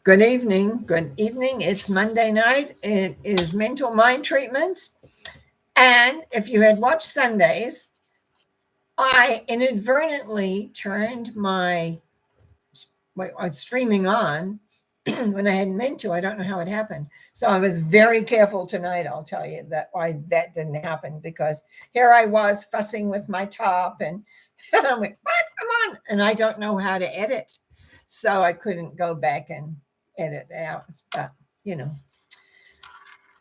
Good evening. Good evening. It's Monday night. It is Mental Mind Treatments. And if you had watched Sundays, I inadvertently turned my streaming on when I hadn't meant to. I don't know how it happened. So I was very careful tonight. I'll tell you that why that didn't happen, because here I was fussing with my top and I went, what? Come on. And I don't know how to edit. So I couldn't go back and edit out. But,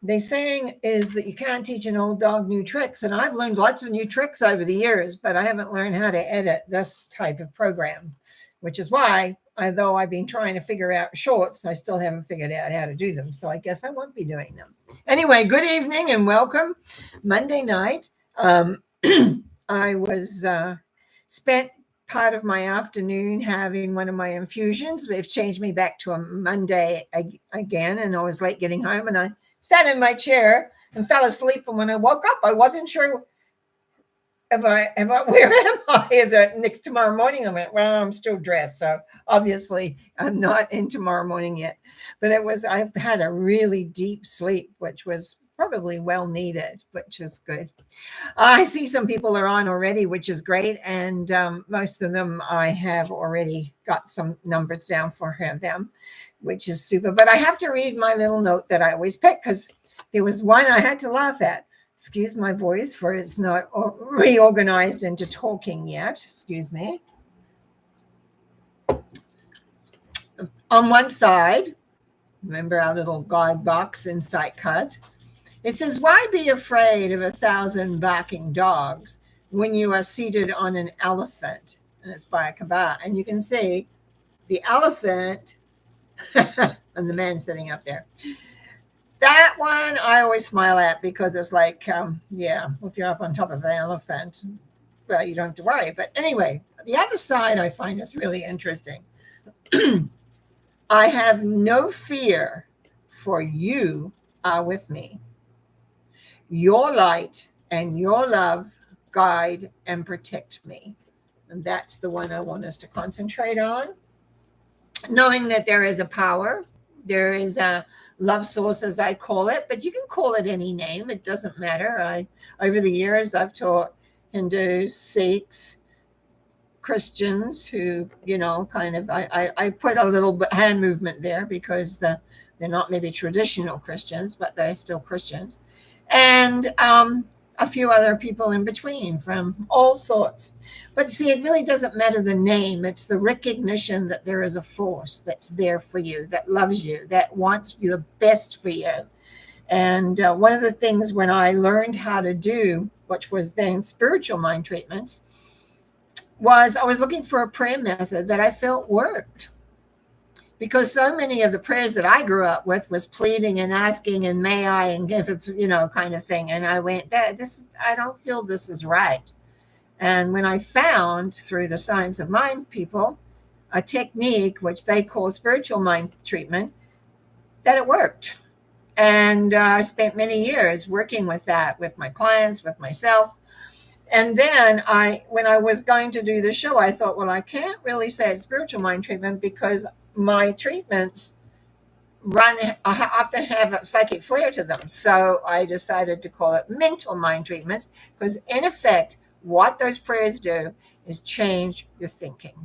they saying is that you can't teach an old dog new tricks. And I've learned lots of new tricks over the years, but I haven't learned how to edit this type of program, which is why, although I've been trying to figure out shorts, I still haven't figured out how to do them. So I guess I won't be doing them. Anyway, good evening and welcome. Monday night, I was spent part of my afternoon having one of my infusions. They've changed me back to a Monday again, and I was late getting home, and I sat in my chair and fell asleep. And when I woke up, I wasn't sure where am I? Is it next tomorrow morning? I went, well, I'm still dressed. So obviously I'm not in tomorrow morning yet, but I've had a really deep sleep, which was probably well needed, which is good. I see some people are on already, which is great. And most of them, I have already got some numbers down for them, which is super. But I have to read my little note that I always pick, because there was one I had to laugh at. Excuse my voice, for it's not reorganized into talking yet. Excuse me. On one side, remember our little guide box insight cards? It says, why be afraid of 1,000 barking dogs when you are seated on an elephant? And it's by a Kabah. And you can see the elephant and the man sitting up there. That one I always smile at, because it's like, if you're up on top of an elephant, well, you don't have to worry. But anyway, the other side I find is really interesting. I have no fear, for you are with me. Your light and your love guide and protect me. And that's the one I want us to concentrate on. Knowing that there is a power, there is a love source, as I call it, but you can call it any name. It doesn't matter. Over the years, I've taught Hindus, Sikhs, Christians who, I put a little hand movement there, because they're not maybe traditional Christians, but they're still Christians. And a few other people in between from all sorts. But see, it really doesn't matter the name. It's the recognition that there is a force that's there for you, that loves you, that wants you the best for you. And one of the things when I learned how to do, which was then spiritual mind treatments, was I was looking for a prayer method that I felt worked. Because so many of the prayers that I grew up with was pleading and asking and may I, and if it's, kind of thing. And I went, I don't feel this is right. And when I found, through the Science of Mind people, a technique which they call spiritual mind treatment, that it worked. And I spent many years working with that, with my clients, with myself. And then when I was going to do the show, I thought, well, I can't really say it's spiritual mind treatment, because my treatments often have a psychic flair to them. So I decided to call it mental mind treatments, because in effect, what those prayers do is change your thinking,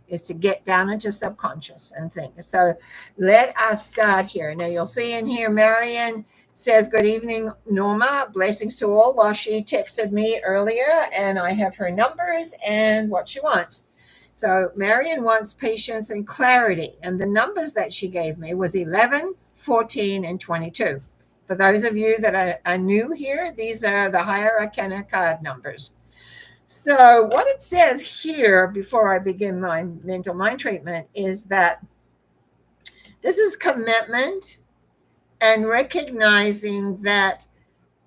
is to get down into subconscious and think. So let us start here. Now you'll see in here, Marion says, good evening, Norma. Blessings to all. Well, she texted me earlier, and I have her numbers and what she wants. So Marion wants patience and clarity. And the numbers that she gave me was 11, 14, and 22. For those of you that are new here, these are the higher arcana card numbers. So what it says here, before I begin my mental mind treatment, is that this is commitment and recognizing that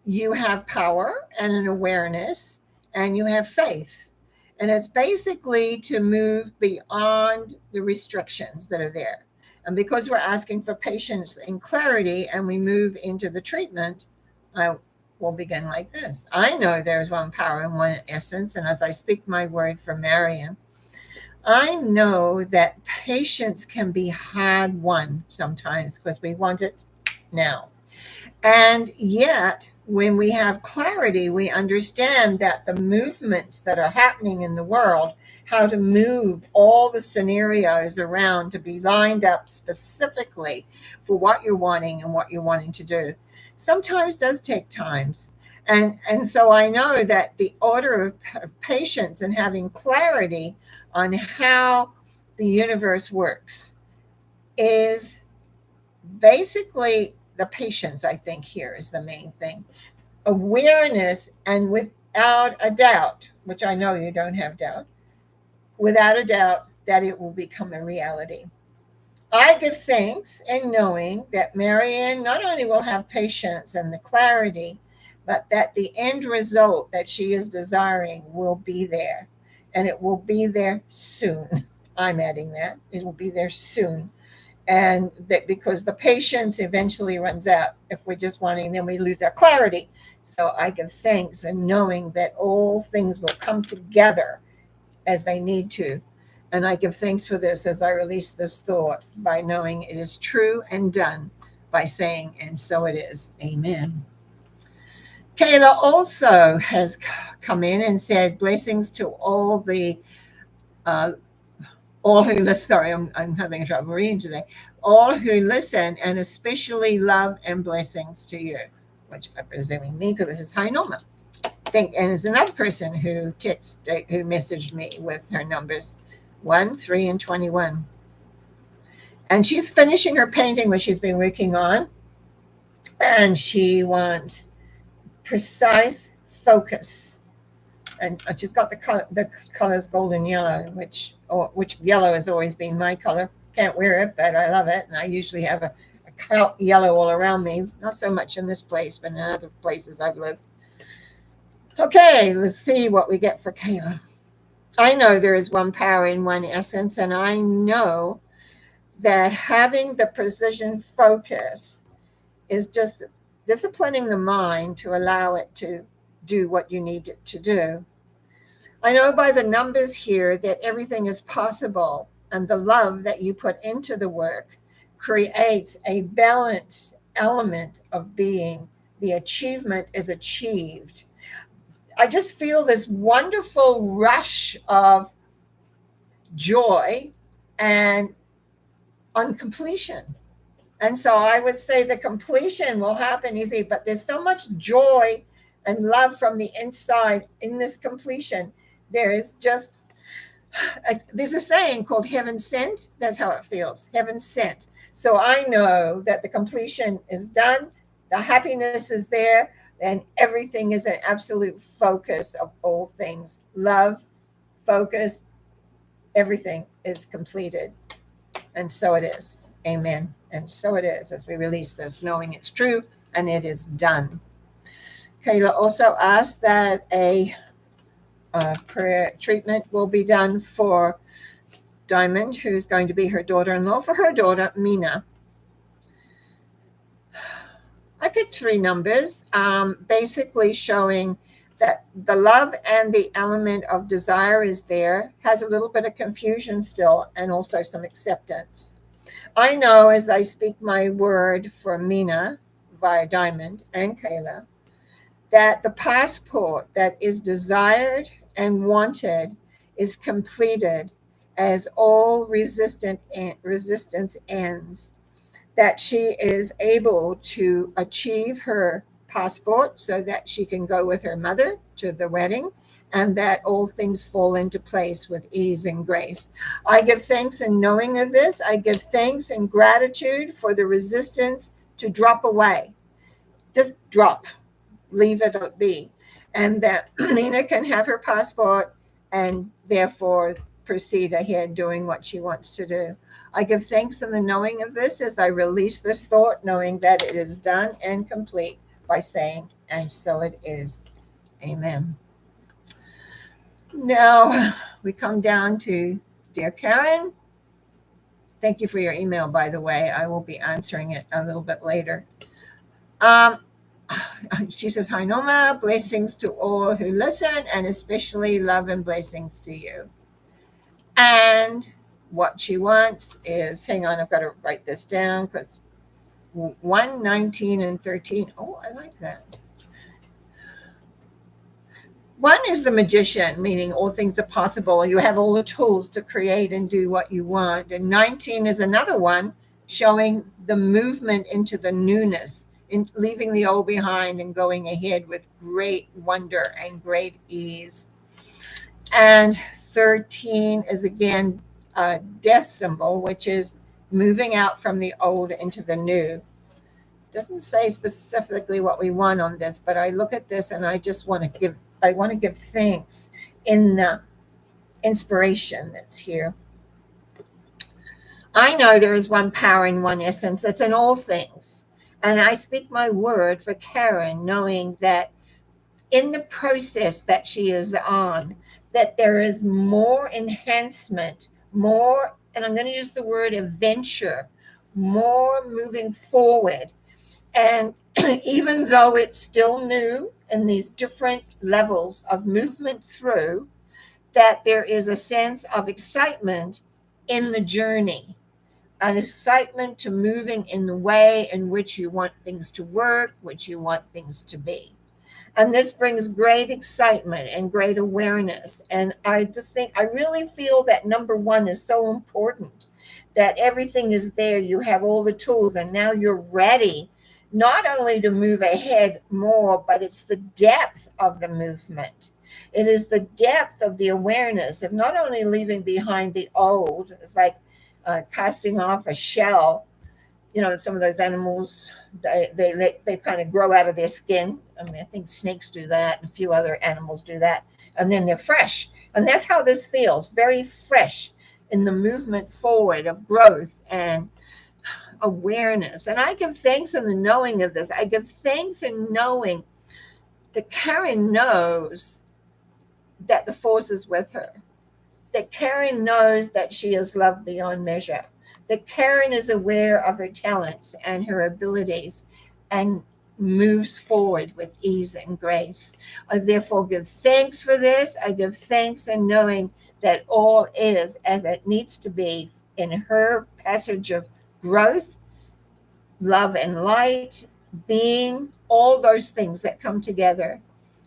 you have power and an awareness, and you have faith. And it's basically to move beyond the restrictions that are there. And because we're asking for patience and clarity, and we move into the treatment, I will begin like this. I know there's one power and one essence. And as I speak my word for Marion, I know that patience can be hard won sometimes because we want it now. And yet, when we have clarity, we understand that the movements that are happening in the world, how to move all the scenarios around to be lined up specifically for what you're wanting and what you're wanting to do, sometimes does take times. And so I know that the order of patience and having clarity on how the universe works is basically the patience. I think here is the main thing. Awareness, and without a doubt, which I know you don't have doubt, without a doubt that it will become a reality. I give thanks in knowing that Marianne not only will have patience and the clarity, but that the end result that she is desiring will be there. And it will be there soon. I'm adding that. It will be there soon. And that because the patience eventually runs out if we're just wanting, then we lose our clarity. So I give thanks and knowing that all things will come together as they need to. And I give thanks for this as I release this thought by knowing it is true and done by saying, and so it is. Amen. Kayla also has come in and said, blessings to all the all who listen. Sorry, I'm having trouble reading today. All who listen, and especially love and blessings to you, which I'm presuming me, because this is hi Norma. And there's another person who messaged me with her numbers 1, 3, and 21. And she's finishing her painting, which she's been working on, and she wants precise focus. And she's got the colors gold and yellow, which yellow has always been my color. Can't wear it, but I love it, and I usually have a yellow all around me. Not so much in this place, but in other places I've lived. Okay, let's see what we get for Kayla. I know there is one power in one essence, and I know that having the precision focus is just disciplining the mind to allow it to do what you need it to do. I know by the numbers here that everything is possible, and the love that you put into the work creates a balanced element of being. The achievement is achieved. I just feel this wonderful rush of joy and on completion. And so I would say the completion will happen easy, but there's so much joy and love from the inside in this completion. There is just, there's a saying called heaven sent. That's how it feels, heaven sent. So I know that the completion is done, the happiness is there, and everything is an absolute focus of all things. Love, focus, everything is completed. And so it is. Amen. And so it is as we release this, knowing it's true and it is done. Kayla also asked that a prayer treatment will be done for Diamond, who's going to be her daughter-in-law, for her daughter, Mina. I picked 3 numbers, basically showing that the love and the element of desire is there, has a little bit of confusion still, and also some acceptance. I know as I speak my word for Mina via Diamond and Kayla, that the passport that is desired and wanted is completed as all resistance ends, that she is able to achieve her passport so that she can go with her mother to the wedding, and that all things fall into place with ease and grace. I give thanks in knowing of this. I give thanks and gratitude for the resistance to drop away. Just drop, leave it be. And that Nina can have her passport and therefore proceed ahead doing what she wants to do. I give thanks in the knowing of this as I release this thought, knowing that it is done and complete by saying, and so it is. Amen. Now we come down to Dear Karen. Thank you for your email, by the way. I will be answering it a little bit later. She says, hi, Norma. Blessings to all who listen, and especially love and blessings to you. And what she wants is, hang on, I've got to write this down because 1, 19, and 13. Oh, I like that. 1 is the magician, meaning all things are possible. You have all the tools to create and do what you want. And 19 is another one showing the movement into the newness, in leaving the old behind and going ahead with great wonder and great ease. And 13 is again a death symbol, which is moving out from the old into the new. Doesn't say specifically what we want on this, but I look at this and I just want to give thanks in the inspiration that's here. I know there is one power and one essence that's in all things. And I speak my word for Karen, knowing that in the process that she is on, that there is more enhancement, more, and I'm going to use the word adventure, more moving forward. And even though it's still new in these different levels of movement through, that there is a sense of excitement in the journey, an excitement to moving in the way in which you want things to work, which you want things to be. And this brings great excitement and great awareness. And I just think, I really feel that number 1 is so important, that everything is there. You have all the tools and now you're ready, not only to move ahead more, but it's the depth of the movement. It is the depth of the awareness of not only leaving behind the old, it's like casting off a shell. You know, some of those animals, they kind of grow out of their skin. I mean, I think snakes do that, and a few other animals do that, and then they're fresh. And that's how this feels, very fresh in the movement forward of growth and awareness. And I give thanks in the knowing of this. I give thanks in knowing that Karen knows that the force is with her, that Karen knows that she is loved beyond measure, that Karen is aware of her talents and her abilities and moves forward with ease and grace. I therefore give thanks for this. I give thanks in knowing that all is as it needs to be in her passage of growth, love and light, being, all those things that come together.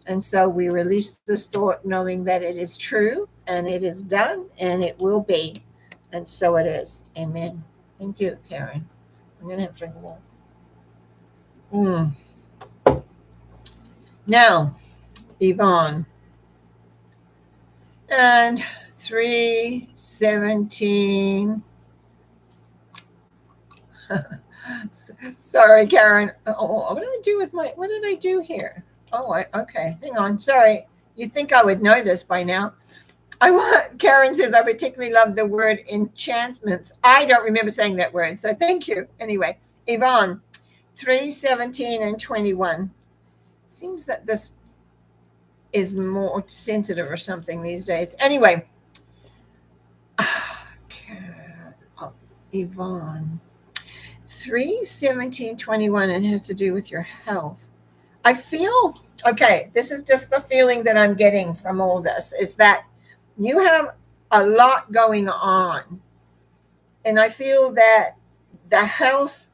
And so we release this thought knowing that it is true and it is done and it will be. And so it is. Amen. Thank you, Karen. I'm going to have to drink of water. Now, Yvonne. And 317. Sorry, Karen. Oh, what did I do here? Oh, okay. Hang on. Sorry. You'd think I would know this by now. Karen says, I particularly love the word enchantments. I don't remember saying that word, so thank you. Anyway, Yvonne, 3:17 and 21. Seems that this is more sensitive or something these days. Anyway, Yvonne, 3:17-21, and it has to do with your health. I feel, okay, this is just the feeling that I'm getting from all this, is that you have a lot going on. And I feel that the health,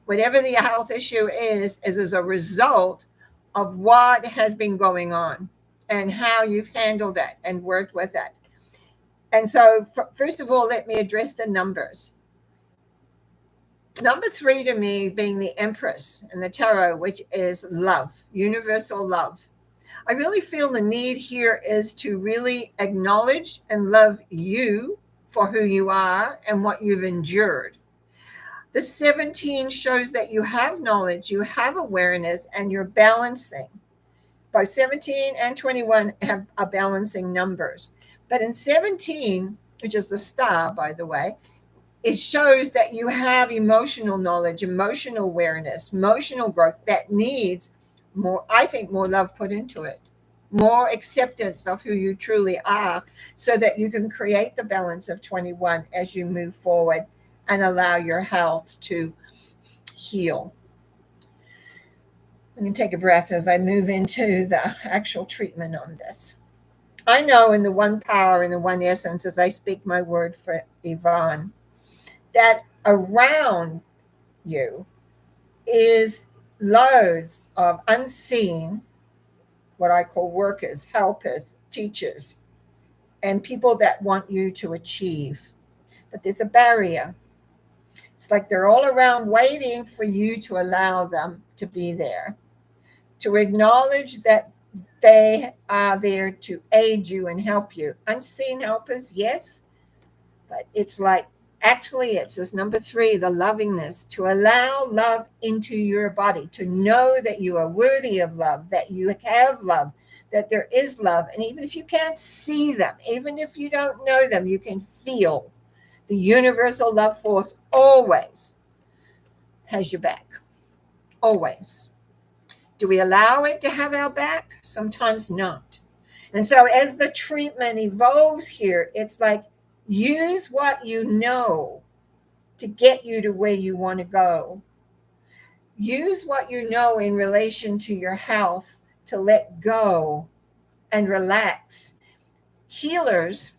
whatever the health issue is as a result of what has been going on and how you've handled it and worked with it. And so, first of all, let me address the numbers. Number 3 to me being the Empress in the Tarot, which is love, universal love. I really feel the need here is to really acknowledge and love you for who you are and what you've endured. The 17 shows that you have knowledge, you have awareness, and you're balancing. Both 17 and 21 are balancing numbers. But in 17, which is the star, by the way, it shows that you have emotional knowledge, emotional awareness, emotional growth that needs more, I think, more love put into it, more acceptance of who you truly are, so that you can create the balance of 21 as you move forward and allow your health to heal. I'm going to take a breath as I move into the actual treatment on this. I know in the one power, in the one essence, as I speak my word for Yvonne, that around you is loads of unseen, what I call workers, helpers, teachers, and people that want you to achieve. But there's a barrier. It's like they're all around waiting for you to allow them to be there, to acknowledge that they are there to aid you and help you. Unseen helpers, yes, but it's like actually it's this number three, the lovingness, to allow love into your body, to know that you are worthy of love, that you have love, that there is love. And even if you can't see them, even if you don't know them, you can feel the universal love force always has your back. Always. Do we allow it to have our back? Sometimes not. And so as the treatment evolves here, it's like use what you know to get you to where you want to go. Use what you know in relation to your health to let go and relax. Healers,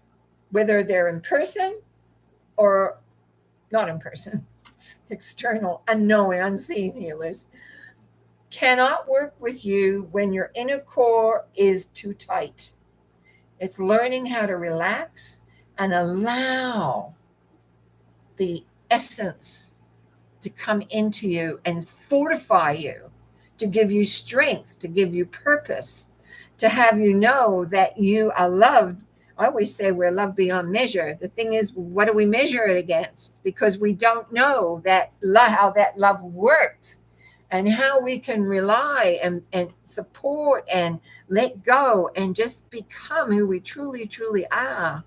whether they're in person or not in person, external, unknown, unseen healers, cannot work with you when your inner core is too tight. It's learning how to relax and allow the essence to come into you and fortify you, to give you strength, to give you purpose, to have you know that you are loved. I always say we're loved beyond measure. The thing is, what do we measure it against? Because we don't know that how that love works and how we can rely and support and let go and just become who we truly, truly are.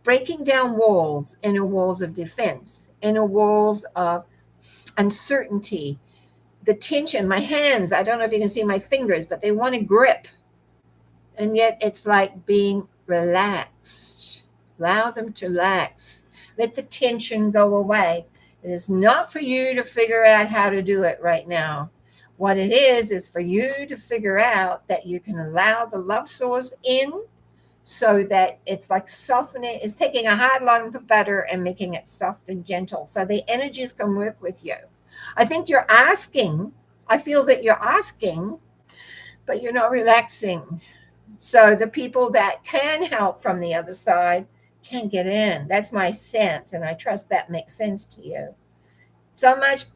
Breaking down walls, inner walls of defense, inner walls of uncertainty, the tension, my hands, I don't know if you can see my fingers, but they want to grip. And yet it's like being relaxed. Allow them to relax. Let the tension go away. It is not for you to figure out how to do it right now. What it is for you to figure out that you can allow the love source in so that it's like softening, it's taking a hard lump of butter and making it soft and gentle so the energies can work with you. I think you're asking, I feel that you're asking, but you're not relaxing. So the people that can help from the other side can get in. That's my sense, and I trust that makes sense to you. So much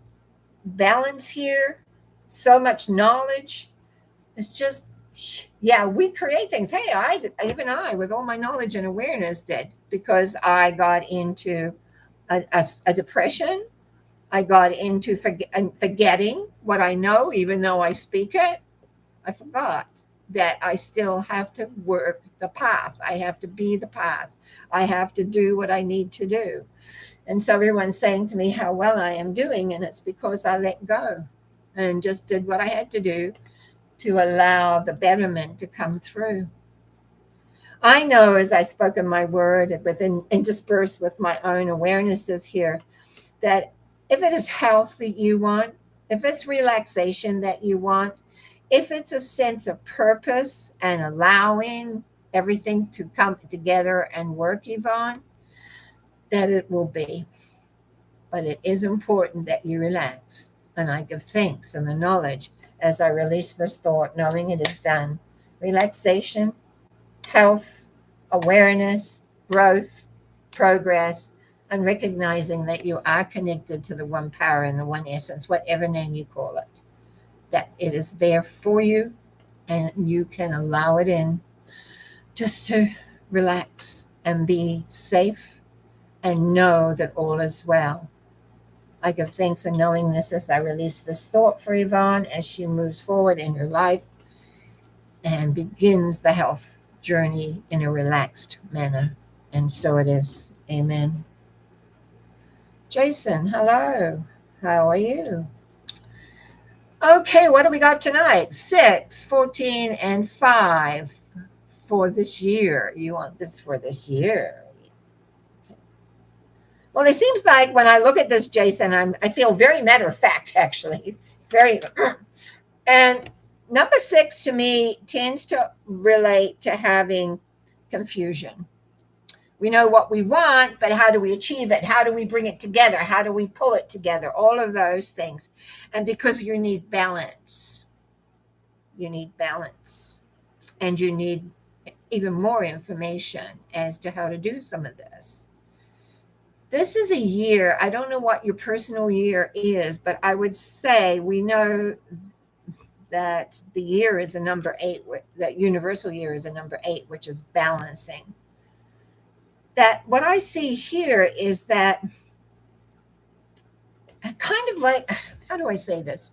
balance here, so much knowledge. It's just, yeah, we create things. Hey, even I, with all my knowledge and awareness, did, because I got into a depression. I got into forgetting what I know, even though I speak it. I forgot that I still have to work the path. I have to be the path. I have to do what I need to do. And so everyone's saying to me how well I am doing, and it's because I let go and just did what I had to do to allow the betterment to come through. I know as I spoke in my word interspersed with my own awarenesses here, that if it is health that you want, if it's relaxation that you want, if it's a sense of purpose and allowing everything to come together and work, Yvonne, that it will be. But it is important that you relax. And I give thanks and the knowledge as I release this thought, knowing it is done. Relaxation, health, awareness, growth, progress, and recognizing that you are connected to the one power and the one essence, whatever name you call it, that it is there for you and you can allow it in just to relax and be safe and know that all is well. I give thanks and knowing this as I release this thought for Yvonne as she moves forward in her life and begins the health journey in a relaxed manner. And so it is. Amen. Jason, hello. How are you? Okay, what do we got tonight? 6, 14, and 5 for this year. You want this for this year. Well, it seems like when I look at this, Jason, I feel very matter of fact, actually. Very, and Number 6 to me tends to relate to having confusion. We know what we want, but how do we achieve it? How do we bring it together? How do we pull it together? All of those things. And because you need balance, you need balance, and you need even more information as to how to do some of this. This is a year, I don't know what your personal year is, but I would say we know that the year is a number 8, that universal year is a number 8, which is balancing. That what I see here is that kind of like, how do I say this?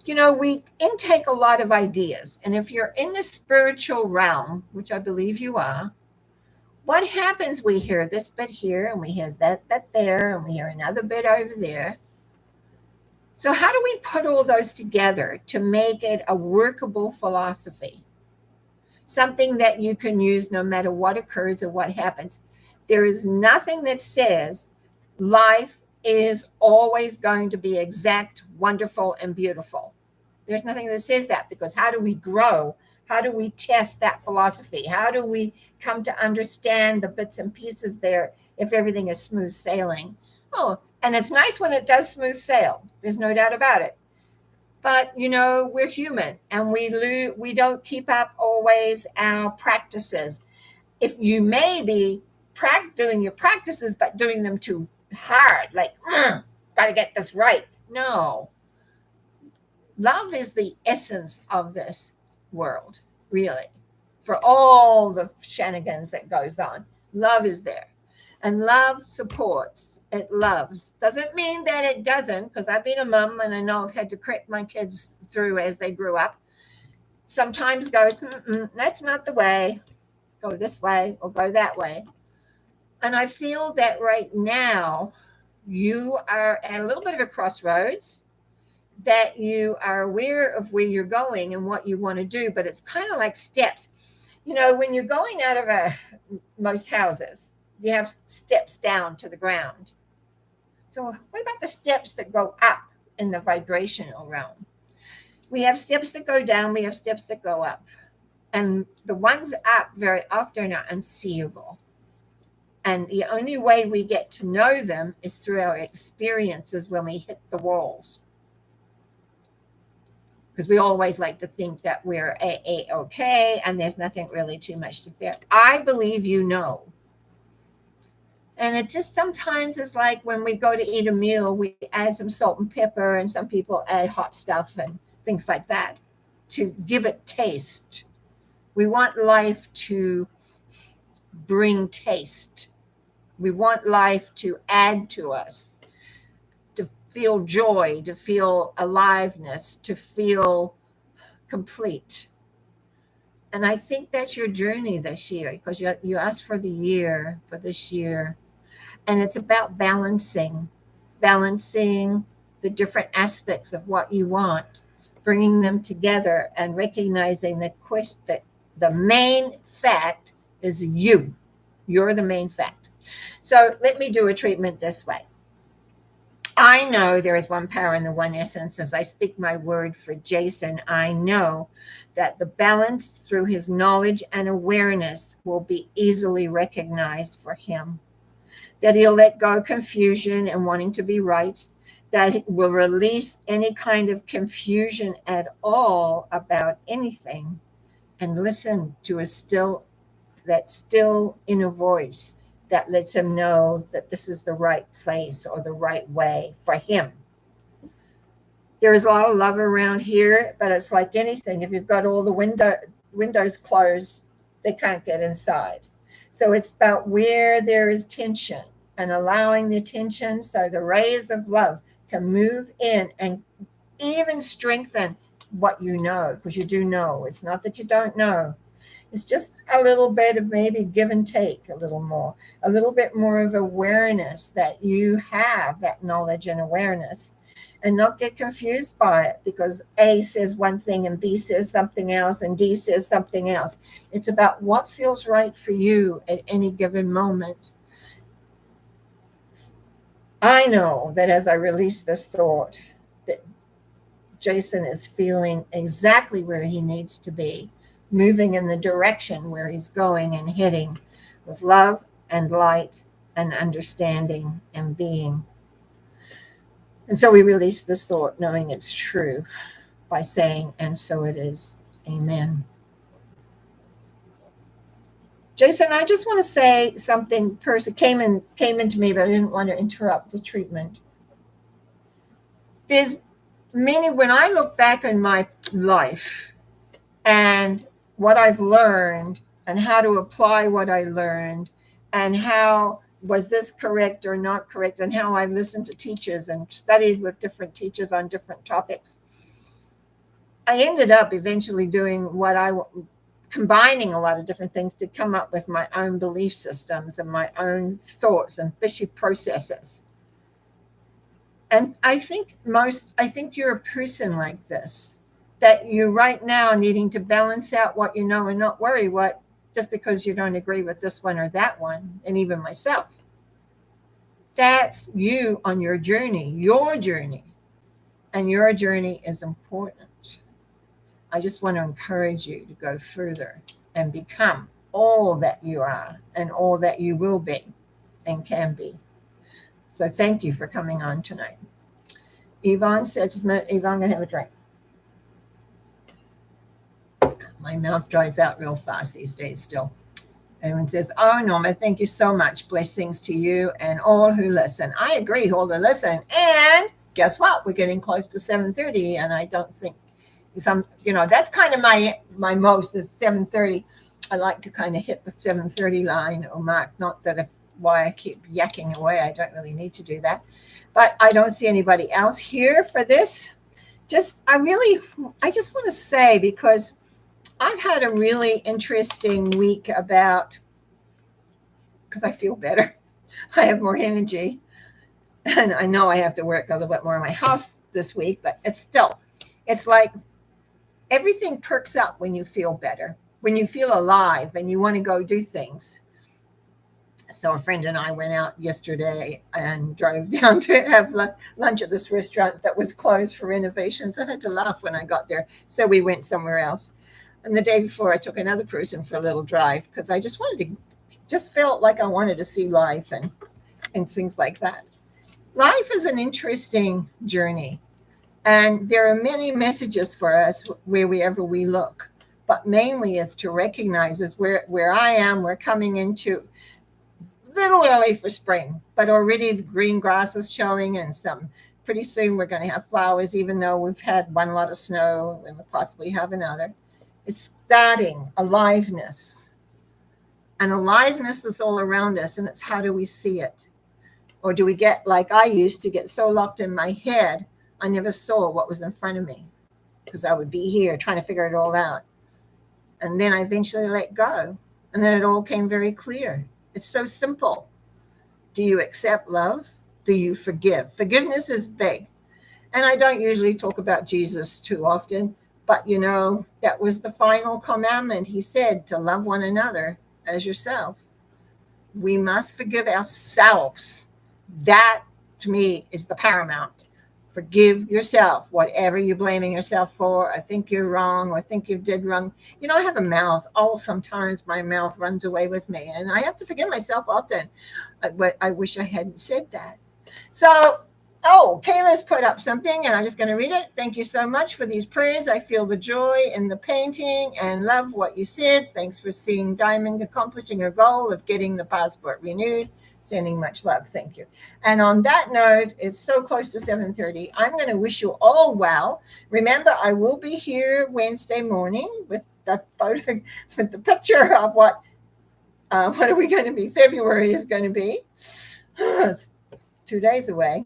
We intake a lot of ideas. And if you're in the spiritual realm, which I believe you are, what happens? We hear this bit here, and we hear that bit there, and we hear another bit over there. So how do we put all those together to make it a workable philosophy? Something that you can use no matter what occurs or what happens. There is nothing that says life is always going to be exact, wonderful, and beautiful. There's nothing that says that, because how do we grow? How do we test that philosophy? How do we come to understand the bits and pieces there if everything is smooth sailing? Oh, and it's nice when it does smooth sail. There's no doubt about it. But, we're human, and we don't keep up always our practices. If you may be doing your practices, but doing them too hard, like, got to get this right. No. Love is the essence of this world, really. For all the shenanigans that goes on, love is there. And love supports. It loves. Doesn't mean that it doesn't, because I've been a mom and I know I've had to correct my kids through as they grew up. Sometimes goes, that's not the way. Go this way or go that way. And I feel that right now you are at a little bit of a crossroads, that you are aware of where you're going and what you want to do, but it's kind of like steps. When you're going out of most houses, you have steps down to the ground. So what about the steps that go up in the vibrational realm? We have steps that go down, we have steps that go up. And the ones up very often are unseeable. And the only way we get to know them is through our experiences when we hit the walls. Because we always like to think that we're okay and there's nothing really too much to fear. I believe you know. And it just sometimes is like when we go to eat a meal, we add some salt and pepper, and some people add hot stuff and things like that to give it taste. We want life to bring taste. We want life to add to us, to feel joy, to feel aliveness, to feel complete. And I think that's your journey this year, because you asked for the year, for this year. And it's about balancing the different aspects of what you want, bringing them together and recognizing that the main fact is you. You're the main fact. So let me do a treatment this way. I know there is one power in the one essence. As I speak my word for Jason, I know that the balance through his knowledge and awareness will be easily recognized for him. That he'll let go of confusion and wanting to be right, that he will release any kind of confusion at all about anything, and listen to that still inner voice that lets him know that this is the right place or the right way for him. There is a lot of love around here, but it's like anything. If you've got all the windows closed, they can't get inside. So it's about where there is tension and allowing the tension so the rays of love can move in and even strengthen what you know, because you do know. It's not that you don't know. It's just a little bit of maybe give and take a little bit more of awareness that you have that knowledge and awareness, and not get confused by it because A says one thing and B says something else and D says something else. It's about what feels right for you at any given moment. I know that as I release this thought, that Jason is feeling exactly where he needs to be, moving in the direction where he's going and heading with love and light and understanding and being. And so we release this thought knowing it's true by saying, and so it is. Amen. Jason, I just want to say something. Person came into me, but I didn't want to interrupt the treatment. There's many, when I look back in my life and what I've learned and how to apply what I learned and how was this correct or not correct, and how I've listened to teachers and studied with different teachers on different topics, I ended up eventually doing combining a lot of different things to come up with my own belief systems and my own thoughts and fishy processes. And I think you're a person like this, that you're right now needing to balance out what you know and not worry what just because you don't agree with this one or that one, and even myself. That's you on your journey, and your journey is important. I just want to encourage you to go further and become all that you are and all that you will be and can be. So thank you for coming on tonight. Yvonne said, just a minute, Yvonne, going to have a drink. My mouth dries out real fast these days still. Everyone says, oh, Norma, thank you so much. Blessings to you and all who listen. I agree, all who listen. And guess what? We're getting close to 7:30, and I don't think that's kind of my most is 7:30. I like to kind of hit the 7:30 line or mark. Not that why I keep yakking away. I don't really need to do that. But I don't see anybody else here for this. I just want to say, because I've had a really interesting week because I feel better. I have more energy. And I know I have to work a little bit more in my house this week, but it's like everything perks up when you feel better, when you feel alive and you want to go do things. So a friend and I went out yesterday and drove down to have lunch at this restaurant that was closed for renovations. I had to laugh when I got there. So we went somewhere else. And the day before, I took another person for a little drive because I just felt like I wanted to see life and things like that. Life is an interesting journey. And there are many messages for us wherever we look. But mainly it's to recognize is where I am, we're coming into little early for spring, but already the green grass is showing, and pretty soon we're going to have flowers, even though we've had one lot of snow and we'll possibly have another. It's starting aliveness, and aliveness is all around us, and it's how do we see it? Or do we get, like I used to get so locked in my head, I never saw what was in front of me because I would be here trying to figure it all out. And then I eventually let go, and then it all came very clear. It's so simple. Do you accept love? Do you forgive? Forgiveness is big. And I don't usually talk about Jesus too often, but that was the final commandment. He said to love one another as yourself. We must forgive ourselves. That, to me, is the paramount. Forgive yourself, whatever you're blaming yourself for. I think you're wrong, or I think you did wrong. I have a mouth. Sometimes my mouth runs away with me, and I have to forgive myself often. But I wish I hadn't said that. So, Kayla's put up something, and I'm just going to read it. Thank you so much for these prayers. I feel the joy in the painting and love what you said. Thanks for seeing Diamond accomplishing her goal of getting the passport renewed. Sending much love. Thank you. And on that note, it's so close to 7:30. I'm going to wish you all well. Remember, I will be here Wednesday morning with the photo, with the picture of what are we going to be? February is going to be. It's 2 days away.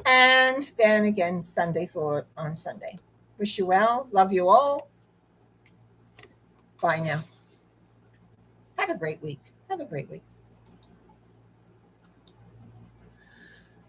And then again, Sunday thought on Sunday. Wish you well. Love you all. Bye now. Have a great week.